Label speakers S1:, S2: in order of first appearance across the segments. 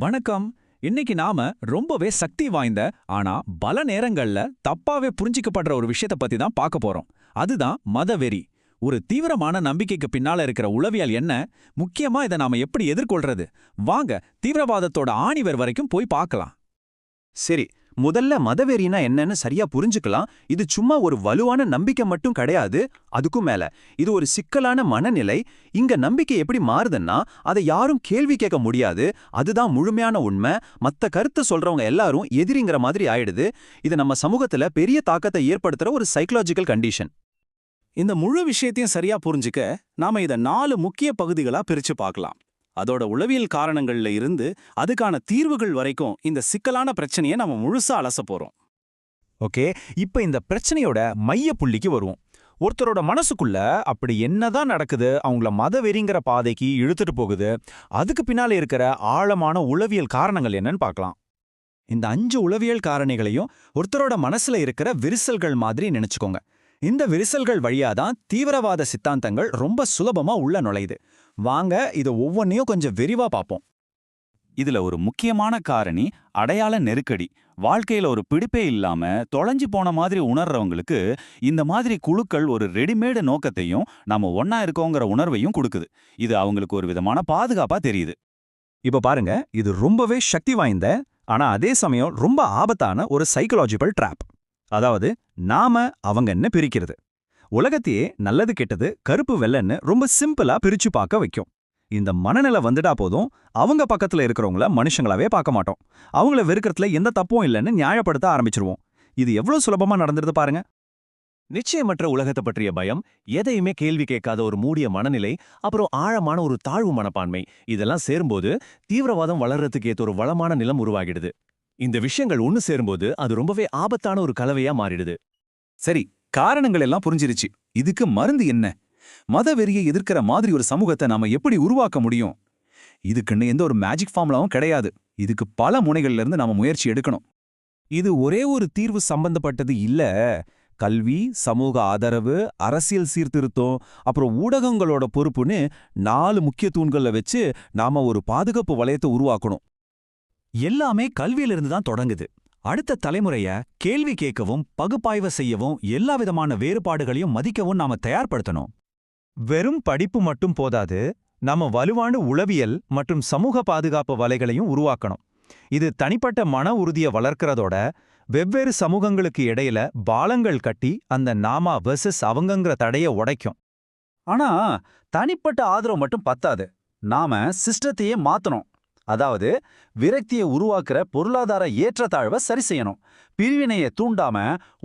S1: வணக்கம். இன்னைக்கு நாம ரொம்பவே சக்தி வாய்ந்த ஆனா பல நேரங்கள்ல தப்பாவே புரிஞ்சிக்கப்படுற ஒரு விஷயத்த பத்தி தான் பார்க்க போறோம். அதுதான் மதவெறி. ஒரு தீவிரமான நம்பிக்கைக்கு பின்னால இருக்கிற உளவியல் என்ன? முக்கியமா இதை நாம எப்படி எதிர்கொள்றது? வாங்க தீவிரவாதத்தோட ஆணிவேர் வரைக்கும் போய் பார்க்கலாம்.
S2: சரி, முதல்ல மதவெறினா என்னன்னு சரியா புரிஞ்சுக்கலாம். இது சும்மா ஒரு வலுவான நம்பிக்கை மட்டும் கிடையாது. அதுக்கும் மேல இது ஒரு சிக்கலான மனநிலை. இங்க நம்பிக்கை எப்படி மாறுதுன்னா, அதை யாரும் கேள்வி கேட்க முடியாது. அதுதான் முழுமையான உண்மை. மத்த கருத்து சொல்றவங்க எல்லாரும் எதிரிங்கிற மாதிரி ஆயிடுது. இது நம்ம சமூகத்துல பெரிய தாக்கத்தை ஏற்படுத்துற ஒரு சைக்கலாஜிக்கல் கண்டிஷன்.
S3: இந்த முழு விஷயத்தையும் சரியா புரிஞ்சுக்க நாம இத 4 முக்கிய பகுதிகளா பிரிச்சு பார்க்கலாம். அதோட உளவியல் காரணங்கள்ல இருந்து அதுக்கான தீர்வுகள் வரைக்கும் இந்த சிக்கலான பிரச்சனையை நம்ம முழுசா அலச போறோம்.
S4: ஓகே, இப்ப இந்த பிரச்சனையோட மைய புள்ளிக்கு வருவோம். ஒருத்தரோட மனசுக்குள்ள அப்படி என்னதான் நடக்குது, அவங்கள மதவெறிங்கிற பாதைக்கு இழுத்துட்டு போகுது, அதுக்கு பின்னால இருக்கிற ஆழமான உளவியல் காரணங்கள் என்னன்னு பார்க்கலாம். இந்த 5 உளவியல் காரணிகளையும் ஒருத்தரோட மனசுல இருக்கிற விரிசல்கள் மாதிரி நினைச்சுக்கோங்க. இந்த விரிசல்கள் வழியாதான் தீவிரவாத சித்தாந்தங்கள் ரொம்ப சுலபமா உள்ள நுழையுது. வாங்க இதை ஒவ்வொன்றையும் கொஞ்சம் விரிவா பார்ப்போம்.
S5: இதுல ஒரு முக்கியமான காரணி அடையாள நெருக்கடி. வாழ்க்கையில ஒரு பிடிப்பே இல்லாம தொலைஞ்சு போன மாதிரி உணர்றவங்களுக்கு இந்த மாதிரி குழுக்கள் ஒரு ரெடிமேடு நோக்கத்தையும் நாம ஒன்னா இருக்கோங்கிற உணர்வையும் கொடுக்குது. இது அவங்களுக்கு ஒரு விதமான பாதுகாப்பா தெரியுது.
S4: இப்ப பாருங்க, இது ரொம்பவே சக்தி வாய்ந்த ஆனா அதே சமயம் ரொம்ப ஆபத்தான ஒரு சைக்கலாஜிக்கல் ட்ராப். அதாவது நாம அவங்கன்னு பிரிக்கிறது. உலகத்தையே நல்லது கெட்டது கருப்பு வெள்ளைன்னு ரொம்ப சிம்பிளா பிரிச்சு பார்க்க வைக்கும். இந்த மனநிலை வந்துட்டா போதும், அவங்க பக்கத்துல இருக்கிறவங்கள மனுஷங்களாவே பார்க்க மாட்டோம். அவங்கள வெறுக்கிறதுல எந்த தப்பும் இல்லைன்னு நியாயப்படுத்த ஆரம்பிச்சிருவோம். இது எவ்வளவு சுலபமா நடந்துருது பாருங்க.
S6: நிச்சயமற்ற உலகத்தை பற்றிய பயம், எதையுமே கேள்வி கேட்காத ஒரு மூடிய மனநிலை, அப்புறம் ஆழமான ஒரு தாழ்வு மனப்பான்மை, இதெல்லாம் சேரும்போது தீவிரவாதம் வளர்றதுக்கு ஏற்ற ஒரு வளமான நிலம் உருவாகிடுது. இந்த விஷயங்கள் ஒன்னு சேரும்போது அது ரொம்பவே ஆபத்தான ஒரு கலவையா மாறிடுது.
S2: சரி, காரணங்கள் எல்லாம் புரிஞ்சிருச்சு. இதுக்கு மருந்து என்ன? மதவெறியை எதிர்க்கிற மாதிரி ஒரு சமூகத்தை நாம எப்படி உருவாக்க முடியும்? இதுக்குன்னு எந்த ஒரு மேஜிக் ஃபார்முலாவும் கிடையாது. இதுக்கு பல முனைகள்ல இருந்து நாம முயற்சி எடுக்கணும்.
S4: இது ஒரே ஒரு தீர்வு சம்பந்தப்பட்டது இல்ல. கல்வி, சமூக ஆதரவு, அரசியல் சீர்திருத்தம், அப்புறம் ஊடகங்களோட பொறுப்புன்னு 4 முக்கிய தூண்கள்ல வச்சு நாம ஒரு பாதுகாப்பு வளையத்தை உருவாக்கணும்.
S1: எல்லாமே கல்வியிலிருந்து தான் தொடங்குது. அடுத்த தலைமுறைய கேள்வி கேட்கவும் பகுப்பாய்வு செய்யவும் எல்லா விதமான வேறுபாடுகளையும் மதிக்கவும் நாம தயார்படுத்தணும்.
S4: வெறும் படிப்பு மட்டும் போதாது, நாம வலுவான உளவியல் மற்றும் சமூக பாதுகாப்பு வலைகளையும் உருவாக்கணும். இது தனிப்பட்ட மன உறுதியை வளர்க்கறதோட வெவ்வேறு சமூகங்களுக்கு இடையில பாலங்கள் கட்டி அந்த நாமா வெர்சஸ் அவங்கங்கிற தடைய உடைக்கும்.
S2: ஆனா தனிப்பட்ட ஆதரவு மட்டும் பத்தாது. நாம சிஸ்டத்தையே மாத்தணும். அதாவது விரக்தியை உருவாக்குற பொருளாதார ஏற்றத்தாழ்வை சரி செய்யணும். பிரிவினையை தூண்டாம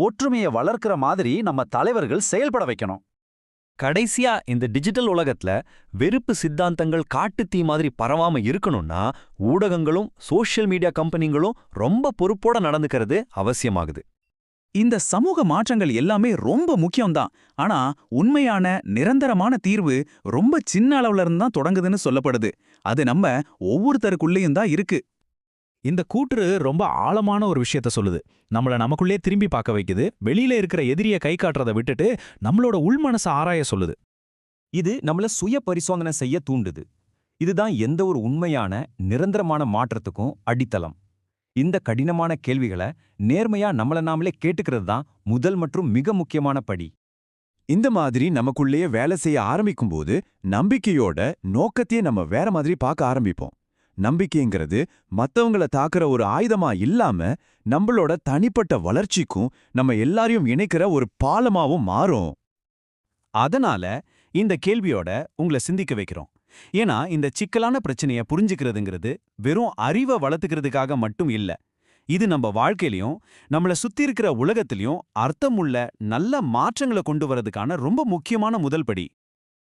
S2: ஒற்றுமையை வளர்க்கிற மாதிரி நம்ம தலைவர்கள் செயல்பட வைக்கணும்.
S6: கடைசியா இந்த டிஜிட்டல் உலகத்துல வெறுப்பு சித்தாந்தங்கள் காட்டுத்தீ மாதிரி பரவாம இருக்கணும்னா ஊடகங்களும் சோஷியல் மீடியா கம்பெனிங்களும் ரொம்ப பொறுப்போட நடந்துக்கிறது அவசியமாகுது.
S3: இந்த சமூக மாற்றங்கள் எல்லாமே ரொம்ப முக்கியம்தான். ஆனா உண்மையான நிரந்தரமான தீர்வு ரொம்ப சின்ன அளவுல இருந்து தான் தொடங்குதுன்னு சொல்லப்படுது. அது நம்ம ஒவ்வொருத்தருக்குள்ளேயும் தான் இருக்கு.
S1: இந்த கூற்று ரொம்ப ஆழமான ஒரு விஷயத்த சொல்லுது. நம்மள நமக்குள்ளே திரும்பி பார்க்க வைக்குது. வெளியில இருக்கிற எதிரியை கை காட்டுறதை விட்டுட்டு நம்மளோட உள்மனசை ஆராய சொல்லுது.
S6: இது நம்மள சுய பரிசோதனை செய்ய தூண்டுது. இதுதான் எந்த ஒரு உண்மையான நிரந்தரமான மாற்றத்துக்கும் அடித்தளம். இந்த கடினமான கேள்விகளை நேர்மையா நம்மள நாமளே கேட்டுக்கிறது தான் முதல் மற்றும் மிக முக்கியமான படி.
S2: இந்த மாதிரி நமக்குள்ளேயே வேலை செய்ய ஆரம்பிக்கும்போது நம்பிக்கையோட நோக்கத்தையே நம்ம வேற மாதிரி பார்க்க ஆரம்பிப்போம். நம்பிக்கைங்கிறது மத்தவங்கள தாக்குற ஒரு ஆயுதமா இல்லாம நம்மளோட தனிப்பட்ட வளர்ச்சிக்கும் நம்ம எல்லாரையும் இணைக்கிற ஒரு பாலமாவும் மாறும்.
S3: அதனால இந்த கேள்வியோட உங்களை சிந்திக்க வைக்கிறோம். ஏன்னா இந்த சிக்கலான பிரச்சனையை புரிஞ்சுக்கிறதுங்கிறது வெறும் அறிவை வளர்த்துக்கிறதுக்காக மட்டும் இல்ல. இது நம்ம வாழ்க்கையிலையும் நம்மளை சுத்தி இருக்கிற உலகத்திலையும் அர்த்தமுள்ள நல்ல மாற்றங்களை கொண்டு வரதுக்கான ரொம்ப முக்கியமான முதல் படி.